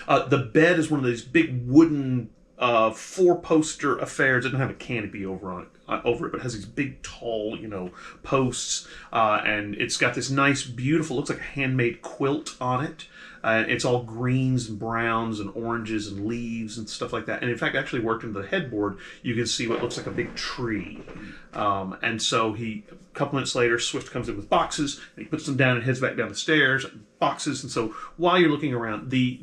The bed is one of these big wooden 4-poster affairs. It doesn't have a canopy over it, but has these big, tall, posts. And it's got this nice, beautiful, looks like a handmade quilt on it. It's all greens and browns and oranges and leaves and stuff like that. And in fact, actually worked into the headboard, you can see what looks like a big tree. And so a couple minutes later, Swift comes in with boxes, and he puts them down and heads back down the stairs. Boxes. And so while you're looking around, the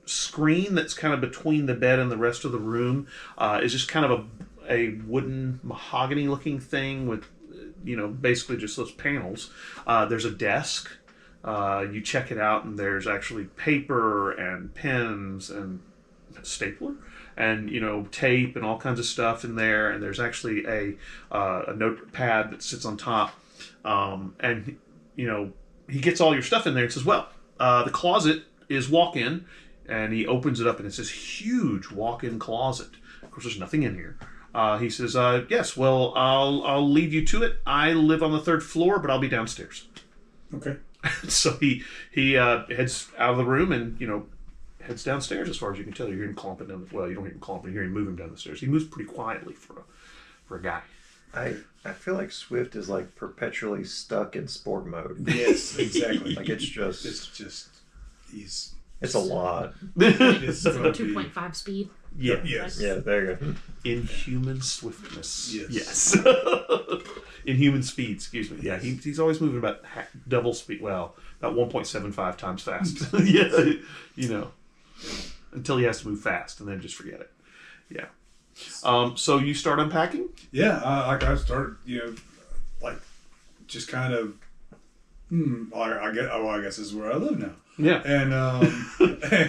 screen that's kind of between the bed and the rest of the room is just kind of a wooden mahogany looking thing with, basically just those panels. There's a desk. You check it out, and there's actually paper and pens and stapler and tape and all kinds of stuff in there. And there's actually a notepad that sits on top. And he gets all your stuff in there and says, "Well, the closet is walk-in," and he opens it up, and it's this huge walk-in closet. Of course, there's nothing in here. He says, "Yes, well, I'll lead you to it. I live on the 3rd floor, but I'll be downstairs." Okay. So he heads out of the room and heads downstairs. As far as you can tell, you're hearing him clomping down. Well, you don't hear him clomping. You hear him moving down the stairs. He moves pretty quietly for a guy. I feel like Swift is like perpetually stuck in sport mode. Yes, exactly. Like it's just it's a lot. It's gonna be- 2.5 speed. Yeah. Yes. Yeah, there you go. Inhuman swiftness. Yes. Inhuman speed. Excuse me. Yeah, he's always moving about double speed. Well, about 1.75 times fast. Yeah, until he has to move fast, and then just forget it. Yeah. So you start unpacking. Yeah, I start, like just kind of. I guess this is where I live now. Yeah. And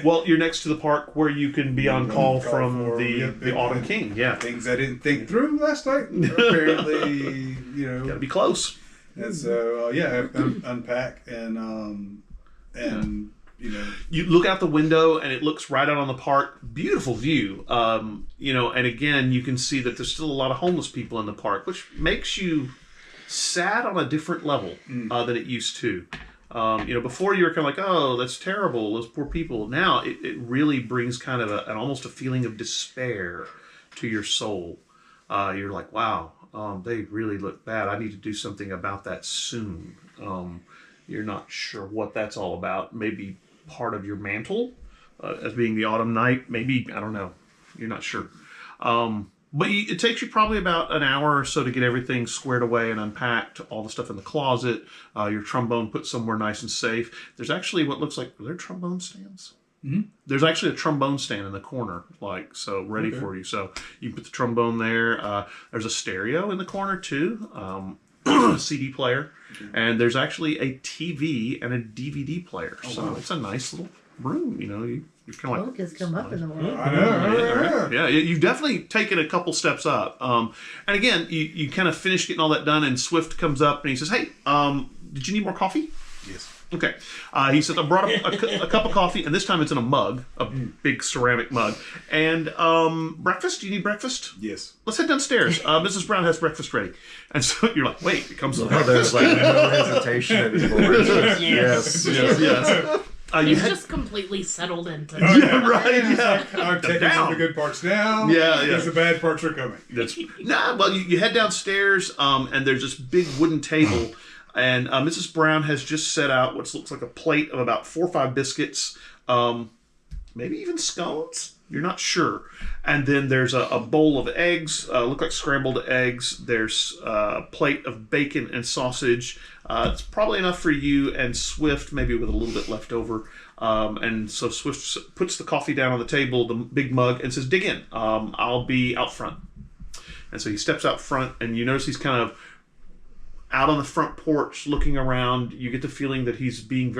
well, you're next to the park where you can be on call from the big Autumn King. Yeah. things I didn't think through last night. Apparently, Gotta be close. And so I unpack and You look out the window and it looks right out on the park. Beautiful view. And again, you can see that there's still a lot of homeless people in the park, which makes you sad on a different level than it used to. Before you were kind of like, oh, that's terrible, those poor people. Now it really brings kind of almost a feeling of despair to your soul. You're like, wow, they really look bad. I need to do something about that soon. You're not sure what that's all about. Maybe part of your mantle as being the Autumn Knight. Maybe, I don't know. You're not sure. But it takes you probably about an hour or so to get everything squared away and unpacked, all the stuff in the closet, your trombone put somewhere nice and safe. There's actually what looks like, are there trombone stands? Mm-hmm. There's actually a trombone stand in the corner, ready for you. So you put the trombone there. There's a stereo in the corner too, CD player, and there's actually a TV and a DVD player. It's a nice little room, You're kind of like, Focus come up in the world. I know. yeah, you've definitely taken a couple steps up. And again, you kind of finish getting all that done, and Swift comes up and he says, "Hey, did you need more coffee?" Yes. Okay. He says, I brought a cup of coffee, and this time it's in a mug, a big ceramic mug. And breakfast? Do you need breakfast? Yes. Let's head downstairs. Mrs. Brown has breakfast ready. And so you're like, wait, it comes to There's breakfast? like no hesitation in his voice. Yes. Yes. He's just completely settled into Yeah, right. Yeah. I'm taking down. all the good parts down. Yeah. Because the bad parts are coming. Well, you head downstairs, and there's this big wooden table, and Mrs. Brown has just set out what looks like a plate of about 4 or 5 biscuits, maybe even scones. You're not sure. And then there's a bowl of eggs, look like scrambled eggs. There's a plate of bacon and sausage. It's probably enough for you and Swift, maybe with a little bit left over. And so Swift puts the coffee down on the table, the big mug, and says, dig in. I'll be out front. And so he steps out front, and you notice he's kind of out on the front porch looking around. You get the feeling that he's being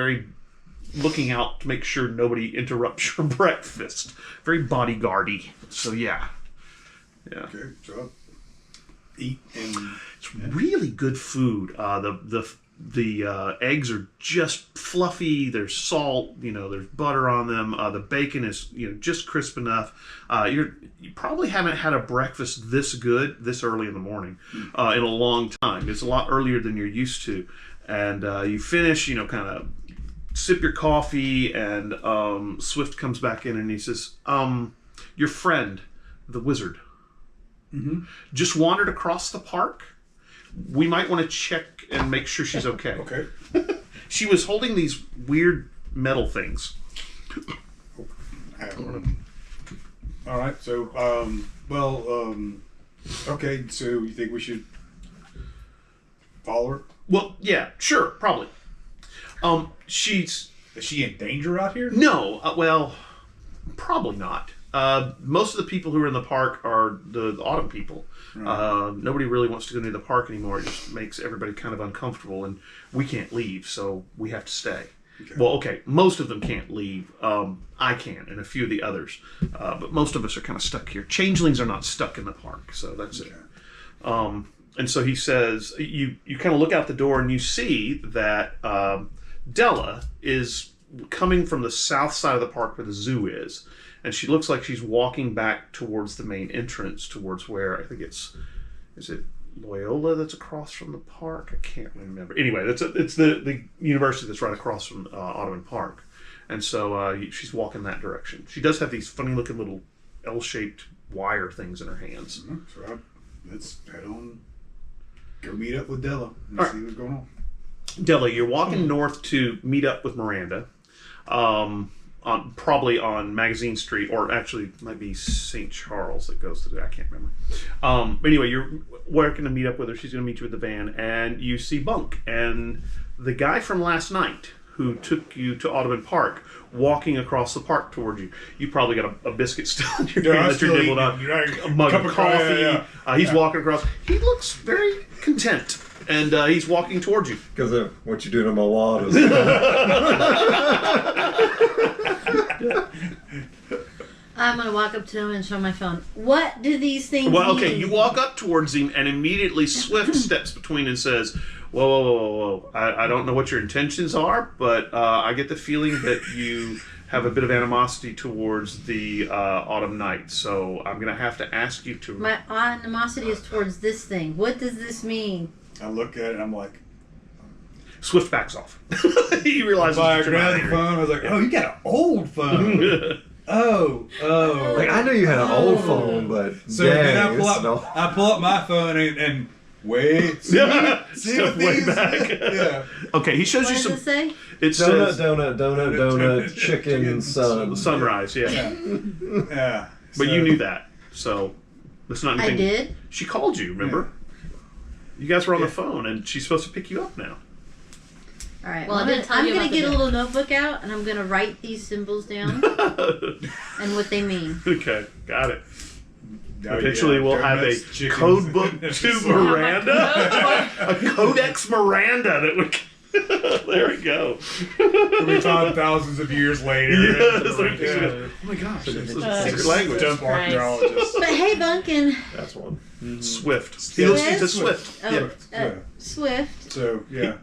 looking out to make sure nobody interrupts your breakfast. Very bodyguardy. So yeah. Okay, so eat and It's really good food. The eggs are just fluffy. There's salt. There's butter on them. The bacon is just crisp enough. You probably haven't had a breakfast this good this early in the morning in a long time. It's a lot earlier than you're used to. And you finish, kind of sip your coffee, and Swift comes back in and he says, your friend, the wizard, just wandered across the park. We might want to check and make sure she's okay. okay. She was holding these weird metal things. All right. So, okay. So you think we should follow her? Well, yeah, sure, probably. Is she in danger out here? No, well, probably not. Most of the people who are in the park are the autumn people. Nobody really wants to go near the park anymore. It just makes everybody kind of uncomfortable, and we can't leave, so we have to stay. Okay. Well, okay, most of them can't leave. I can, and a few of the others. But most of us are kind of stuck here. Changelings are not stuck in the park, so that's it. And so he says, you kind of look out the door, and you see that Della is coming from the south side of the park where the zoo is. And she looks like she's walking back towards the main entrance, towards where, I think is it Loyola that's across from the park? I can't remember. Anyway, it's the university that's right across from Ottoman Park. And so she's walking that direction. She does have these funny looking little L-shaped wire things in her hands. So let's head on, go meet up with Della and see what's going on. Della, you're walking north to meet up with Miranda. Probably on Magazine Street, or actually it might be St. Charles that goes to there. I can't remember. But anyway, you're working to meet up with her. She's going to meet you at the van, and you see Bunk and the guy from last night who took you to Audubon Park walking across the park toward you. You probably got a biscuit still in your hand that you're nibbling on, a mug of coffee. He's walking across. He looks very content, and he's walking towards you. Because of what you do to my waters. I'm going to walk up to him and show my phone. What do these things Well, mean? okay, you walk up towards him, and immediately Swift steps between and says, whoa. I don't know what your intentions are, but I get the feeling that you have a bit of animosity towards the Autumn Night, so I'm going to have to ask you to... My animosity is towards this thing. What does this mean? I look at it and I'm like... Swift backs off. He realizes I that you're grabbed not the here. phone. I was like, oh, you got an old phone. Oh. Like, I knew you had an old phone, but So dang, then I it's pull up my phone and wait. See Step what way these... back. Yeah. Okay, he shows What you does some... it say? It says... donut, chicken, sun. Sunrise, yeah. Yeah. But you knew that, so that's not anything... I did? She called you, remember? You guys were on the phone, and she's supposed to pick you up now. All right. Well, I I'm didn't tell you going about to get the a little notebook out, and I'm going to write these symbols down and what they mean. Okay, got it. Oh, Eventually, we'll have a donuts, chickens. code book to Miranda. A Codex Miranda that would... There we go. It'll be found thousands of years later. Yes, Yeah. Oh my gosh, this is a secret language. Dump archaeologists. But hey, Bunkin. That's one. Swift. He listens to Swift. Oh, Yeah. Swift. So yeah.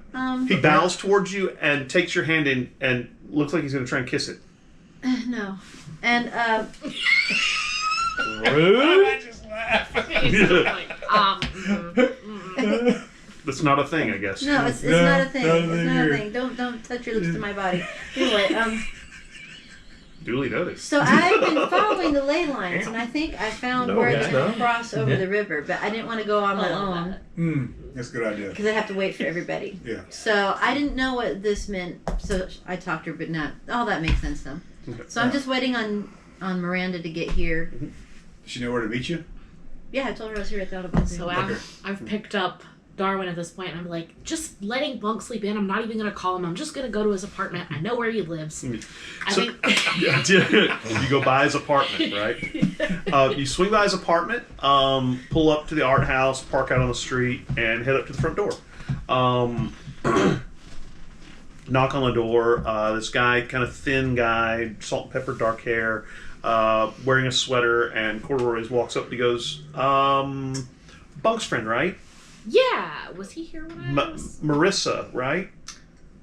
He bows towards you and takes your hand in and looks like he's going to try and kiss it. No. And I just laugh. That's not a thing, I guess. no, it's No, not a thing. not a It's thing not a here. thing. Don't touch your lips to my body. Anyway, Duly noted. so I've been following the ley lines, and I think I found No, where it's to not. cross over the river, but I didn't want to go on my own That's a good idea. because I'd have to wait for everybody. Yeah. So I didn't know what this meant, so I talked to her, but not all that makes sense though. So I'm just waiting on Miranda to get here. Does she know where to meet you? Yeah, I told her I was here at the Audubon. So Okay. I've picked up Darwin at this point, and I'm like, just letting Bunk sleep in. I'm not even going to call him. I'm just going to go to his apartment. I know where he lives. I think... You go by his apartment, right? You swing by his apartment, pull up to the art house, park out on the street, and head up to the front door. Knock on the door. This guy, kind of thin guy, salt and pepper, dark hair, wearing a sweater and corduroys, walks up and he goes, Bunk's friend, right? Yeah. Was he here when I was... Marissa, right?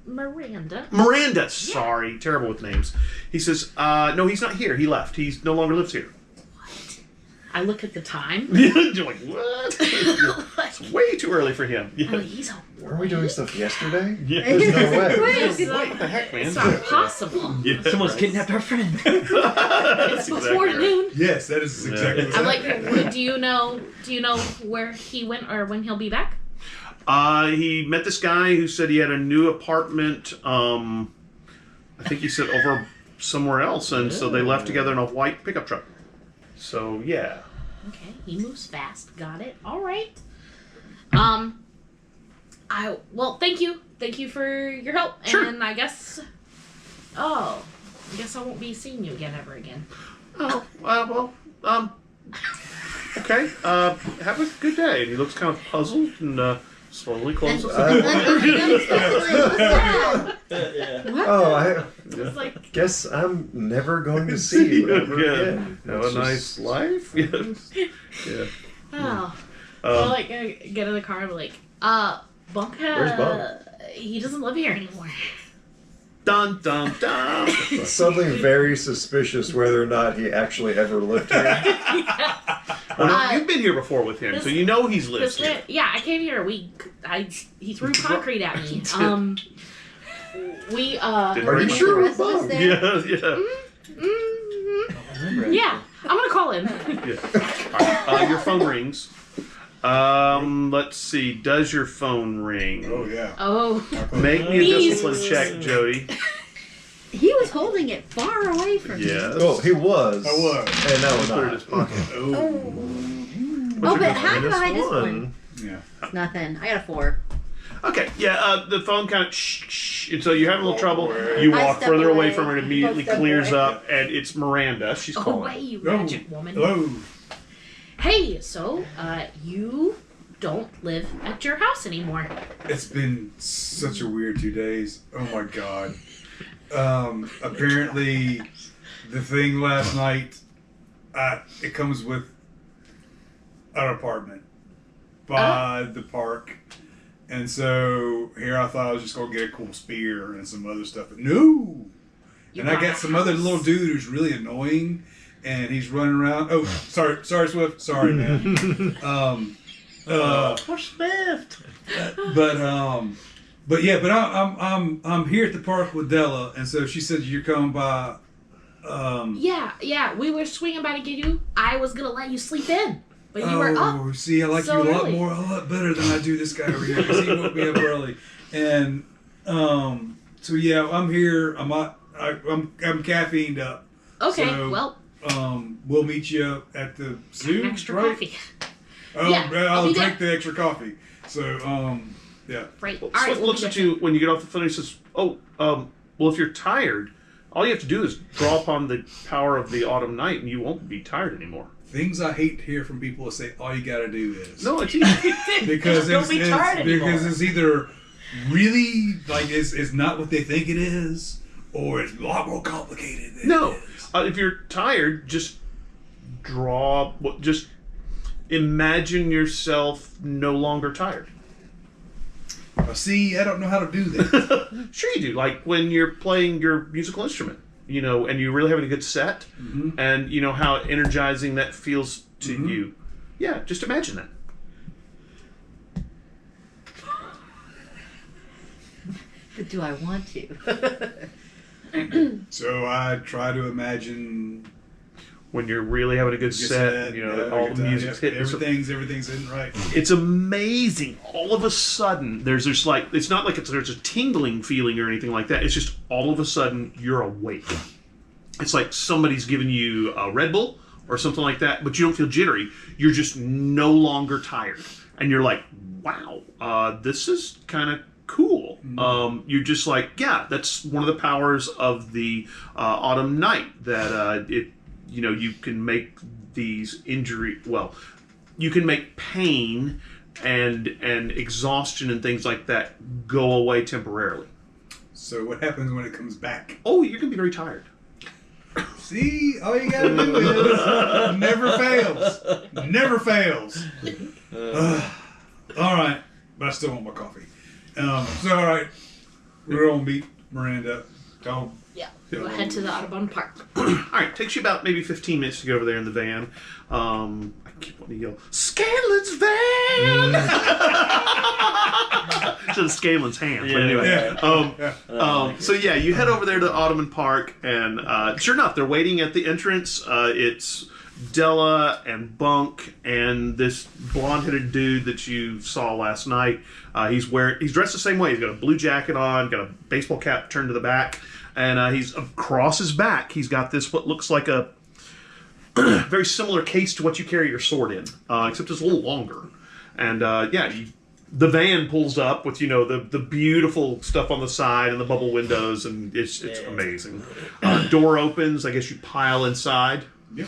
Miranda. Sorry, terrible with names. He says, no, he's not here. He left. He's no longer lives here. I look at the time. You're like, what? It's way too early for him. Yeah. I'm like, he's a Were we doing stuff yesterday? Yeah. There's no way. What the heck, man? It's not possible. Yeah, Someone's right. kidnapped our friend. It's before exactly right. noon. Yes, that is exactly I'm right. like, do you know where he went or when he'll be back? He met this guy who said he had a new apartment. I think he said over somewhere else, and so they left together in a white pickup truck. So yeah. Okay, he moves fast. Got it. All right. Well, thank you for your help. Sure. And I guess I won't be seeing you again ever again. Oh okay. Have a good day. And he looks kind of puzzled and slowly closes the door. Oh, I It's like, guess I'm never going to see you ever again. Have a It's nice just- life. Yes. Yeah. oh. Well, like, I get in the car and be like, Bunk, Where's Bunk? He doesn't live here anymore. Dun dun dun. Something very suspicious whether or not he actually ever lived here. Well, no, you've been here before with him, so you know he's lived This here. man, yeah, I came here. He threw concrete at me. Are you sure it was Bunk? Yeah, yeah. Yeah, I'm gonna call him. Yeah. All right. Your phone rings. Let's see. Does your phone ring? Oh yeah. Oh, Make me a Please. discipline check, Jody. He was holding it far away from me. Yes. Oh, he was. I was. And now Put it in his not. pocket. Oh, but hide Minus behind his one. one. Yeah. It's nothing. I got a 4. Okay, yeah, the phone kind of shh, and so you're having a little trouble. You I walk step further away away. from her, and immediately Step clears away. up, and it's Miranda. She's away, calling. you Oh. magic woman. Hello. Hey, so you don't live at your house anymore. It's been such a weird 2 days. Oh my god. Apparently, the thing last night, it comes with an apartment by the park. And so here I thought I was just going to get a cool spear and some other stuff. But no! You And I bought got a some other house. little dude who's really annoying. And he's running around. Oh, sorry, Swift. Sorry, man. What's left? But I'm here at the park with Della, and so she said you're coming by. Yeah, we were swinging by to get you. I was gonna let you sleep in, but you were up. See, I like so you a early. lot better than I do this guy over here because he woke me up early. And so yeah, I'm here. I'm caffeined up. Okay, So, well, we'll meet you at the zoo, extra right? coffee. Oh, Yeah, I'll I'll be drink the extra coffee. So yeah. Right. Well, All right. Swift We'll looks be at there. you when you get off the phone. He says, "Oh, well, if you're tired, all you have to do is draw upon the power of the autumn night, and you won't be tired anymore." Things I hate to hear from people that say all you gotta do is No, it's easy. because Don't be tired anymore. because it's either really like it's not what they think it is, or it's a lot more complicated than No, it is. if you're tired, just draw. Just imagine yourself no longer tired. See, I don't know how to do that. Sure you do. Like when you're playing your musical instrument, you know, and you're really having a good set, and you know how energizing that feels to you. Yeah, just imagine that. But do I want to? So I try to imagine When you're really having a good set, you know, all the music's hitting. Everything's in right. It's amazing. All of a sudden, there's just like, it's not like there's a tingling feeling or anything like that. It's just all of a sudden you're awake. It's like somebody's giving you a Red Bull or something like that, but you don't feel jittery. You're just no longer tired. And you're like, wow, this is kind of cool. You're just like, yeah, that's one of the powers of the Autumn Night, that you know, you can make these you can make pain and exhaustion and things like that go away temporarily. So what happens when it comes back? Oh, you're gonna be very tired. See, all you gotta do is never fails. Never fails. All right, but I still want my coffee. So all right, we're gonna meet Miranda. Don't. Yeah. We'll head to the Audubon Park. All right, takes you about maybe 15 minutes to get over there in the van. I keep wanting to yell, Scanlan's van! Instead of Scanlan's hand. But anyway. So yeah, you head over there to Audubon Park, and sure enough, they're waiting at the entrance. It's Della and Bunk and this blonde-headed dude that you saw last night. He's dressed the same way. He's got a blue jacket on, got a baseball cap turned to the back. And he's across his back. He's got this what looks like a very similar case to what you carry your sword in, except it's a little longer. And the van pulls up with the beautiful stuff on the side and the bubble windows, and it's amazing. Door opens. I guess you pile inside. Yeah.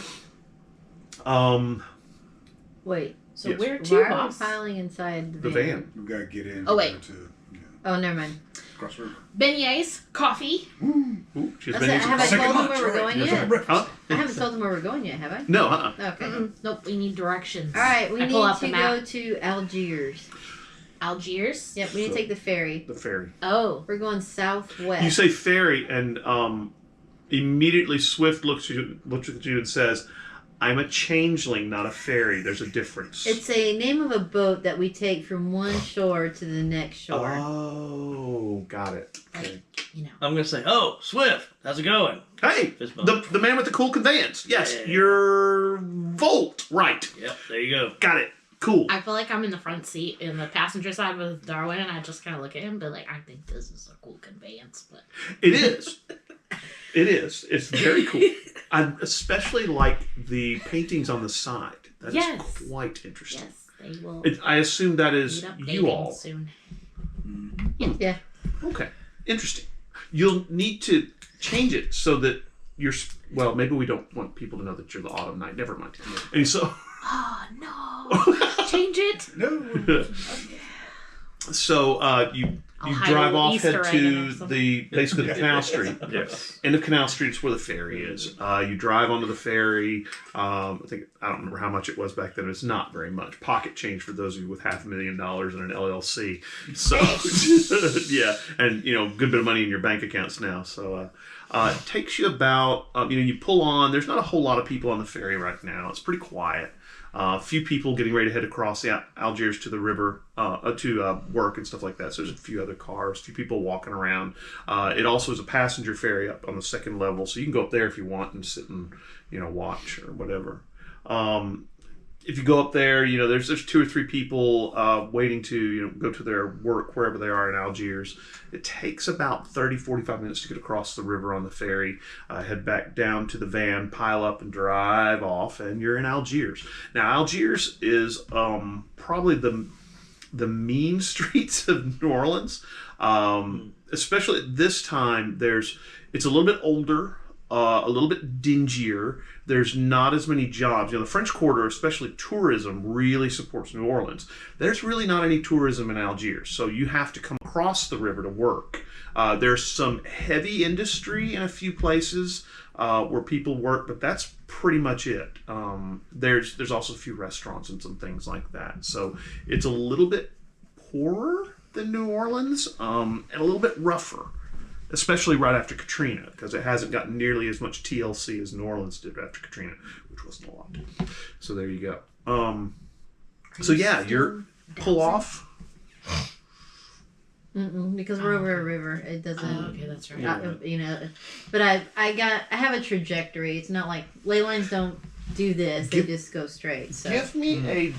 Wait. So Yes. where Why to, are we boss? piling inside The van. We gotta get in. Oh, wait. Oh, never mind. Cross the river. Beignets, coffee. Ooh, she's That's been it. Have I Second told them lunch, where we're right. going Yes, yet? Huh? I haven't told them where we're going yet, have I? No, Okay. Nope, we need directions. All right, we I need pull out to the go map. to Algiers. Algiers? Yep, we need to take the ferry. the ferry. Oh. We're going southwest. You say ferry, and immediately Swift looks at you and says, I'm a changeling, not a fairy. There's a difference. It's a name of a boat that we take from one shore to the next shore. Oh, got it. Okay. You know. I'm gonna say, oh, Swift, how's it going? Hey, Fist bump. the man with the cool conveyance. Yes, Yeah. you're Volt. Right. Yep, there you go. Got it. Cool. I feel like I'm in the front seat in the passenger side with Darwin, and I just kind of look at him and be like, I think this is a cool conveyance. But It is. It is. It's very cool. I especially like the paintings on the side. That is Yes. quite interesting. yes, they will I assume that is meet up you dating all. soon. Yeah. Okay. Interesting. You'll need to change it so that you're... Well, maybe we don't want people to know that you're the Autumn Night. Never mind. And so... Oh, no. Change it. No. So you I'll hide drive a little off, Easter head egg in to there somewhere. basically the Canal Street. Yes. End of Canal Street is where the ferry is. You drive onto the ferry. I don't remember how much it was back then. It's not very much. Pocket change for those of you with $500,000 and an LLC. So yeah, and good bit of money in your bank accounts now. So it takes you about you pull on. There's not a whole lot of people on the ferry right now. It's pretty quiet. A few people getting ready to head across the Algiers to the river to work and stuff like that. So there's a few other cars, a few people walking around. It also is a passenger ferry up on the second level, so you can go up there if you want and sit and watch or whatever. If you go up there, there's 2 or 3 people waiting to go to their work wherever they are in Algiers. It takes about 30, 45 minutes to get across the river on the ferry, head back down to the van, pile up and drive off, and you're in Algiers. Now, Algiers is probably the mean streets of New Orleans. Especially at this time, it's a little bit older, a little bit dingier. There's not as many jobs. The French Quarter, especially tourism, really supports New Orleans. There's really not any tourism in Algiers, so you have to come across the river to work. There's some heavy industry in a few places where people work, but that's pretty much it. There's also a few restaurants and some things like that. So it's a little bit poorer than New Orleans, and a little bit rougher, especially right after Katrina, because it hasn't gotten nearly as much TLC as New Orleans did after Katrina, which wasn't a lot. So there you go. So yeah, you're pull off. Because we're over a river, it doesn't. Oh, okay, that's right. You know, but I have a trajectory. It's not like ley lines don't do this; they just go straight. So Give me a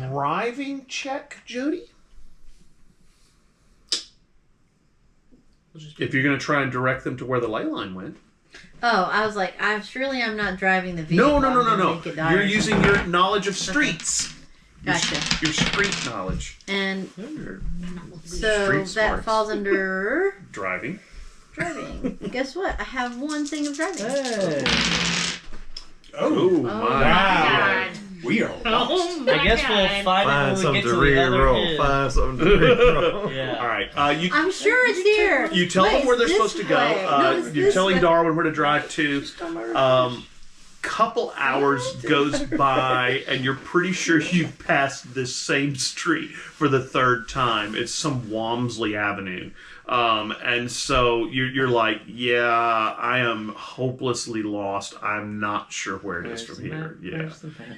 driving check, Jody. If you're going to try and direct them to where the ley line went. oh, I was like, I'm not driving the vehicle. No. I'm gonna make it die You're or using something. your knowledge of streets. Gotcha. Your street knowledge. And Street so that smarts. falls under Driving. driving. Guess what? I have one thing of driving. Hey. Oh, my wow. God. We are. Oh my I guess we'll God. find it Find when we something get to to the other re-roll. end. Find something to re-roll. Yeah. All right. I'm sure it's here. You tell them Wait, where they're it's supposed to this go. way. No, it's You're this telling way. Darwin where to drive to. Couple hours goes by, and you're pretty sure you've passed this same street for the third time. It's some Walmsley Avenue. And so you're like, yeah, I am hopelessly lost. I'm not sure where it is Where's from the here. map? Yeah. Where's the map?